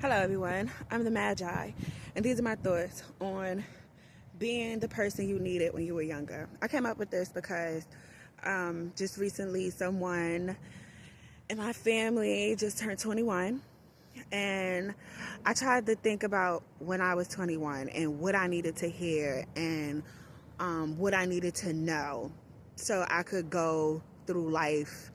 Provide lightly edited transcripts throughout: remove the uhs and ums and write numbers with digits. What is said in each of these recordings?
Hello, everyone. I'm the Magi, and these are my thoughts on being the person you needed when you were younger. I came up with this because just recently someone in my family just turned 21, and I tried to think about when I was 21 and what I needed to hear and what I needed to know so I could go through life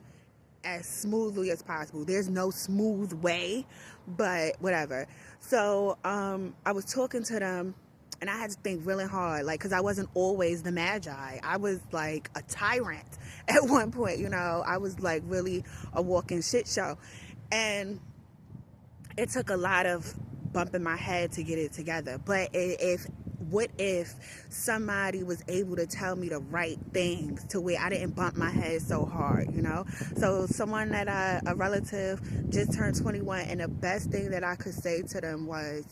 as smoothly as possible. There's no smooth way, but whatever. So I was talking to them, and I had to think really hard, like, because I wasn't always the Magi. I was like a tyrant at one point. I was like really a walking shit show, and it took a lot of bumping my head to get it together. But what if somebody was able to tell me the right things to where I didn't bump my head so hard? So someone a relative just turned 21, and the best thing that I could say to them was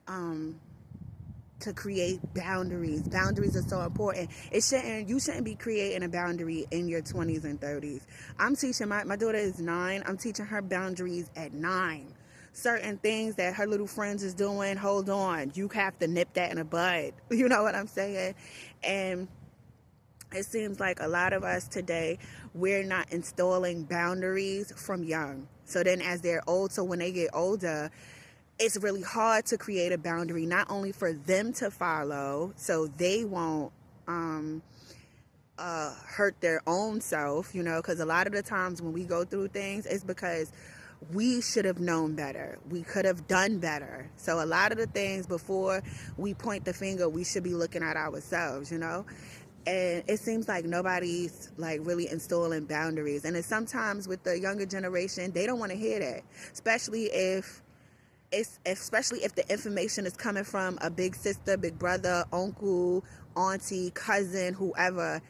to create boundaries. Boundaries are so important. You shouldn't be creating a boundary in your 20s and 30s. I'm teaching my daughter is 9. I'm teaching her boundaries at 9. Certain things that her little friends is doing, hold on, you have to nip that in the bud. You know what I'm saying? And it seems like a lot of us today, we're not installing boundaries from young. So then as they're old, so when they get older, it's really hard to create a boundary, not only for them to follow so they won't hurt their own self, because a lot of the times when we go through things, it's because we should have known better. We could have done better. So a lot of the things before we point the finger, we should be looking at ourselves, And it seems like nobody's like really installing boundaries. And it's sometimes with the younger generation, they don't want to hear that, especially if the information is coming from a big sister, big brother, uncle, auntie, cousin, whoever,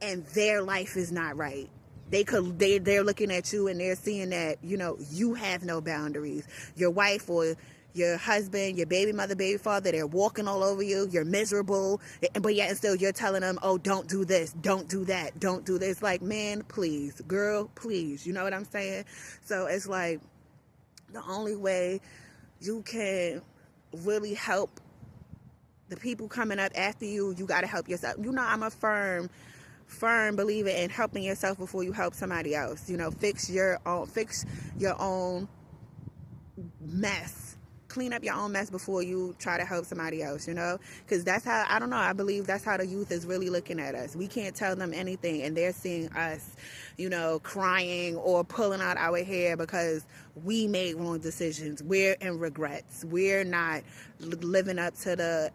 and their life is not right. They're looking at you and they're seeing that, you have no boundaries. Your wife or your husband, your baby mother, baby father, they're walking all over you. You're miserable, but yet and still you're telling them, oh, don't do this, don't do that, don't do this. Like, man, please, girl, please. You know what I'm saying? So it's like the only way you can really help the people coming up after you, you got to help yourself. I'm a firm believer in helping yourself before you help somebody else. Fix your own mess. Clean up your own mess before you try to help somebody else, because that's how, I don't know, I believe that's how the youth is really looking at us. We can't tell them anything, and they're seeing us, crying or pulling out our hair because we made wrong decisions. We're in regrets. We're not living up to the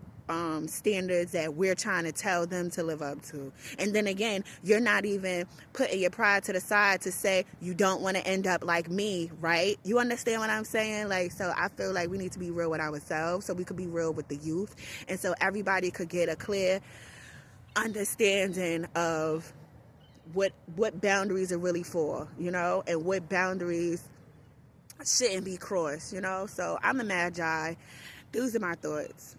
standards that we're trying to tell them to live up to. And then again, you're not even putting your pride to the side to say you don't want to end up like me, right? You understand what I'm saying? Like, so I feel like we need to be real with ourselves so we could be real with the youth, and so everybody could get a clear understanding of what boundaries are really for, and what boundaries shouldn't be crossed, So I'm the Magi. These are my thoughts.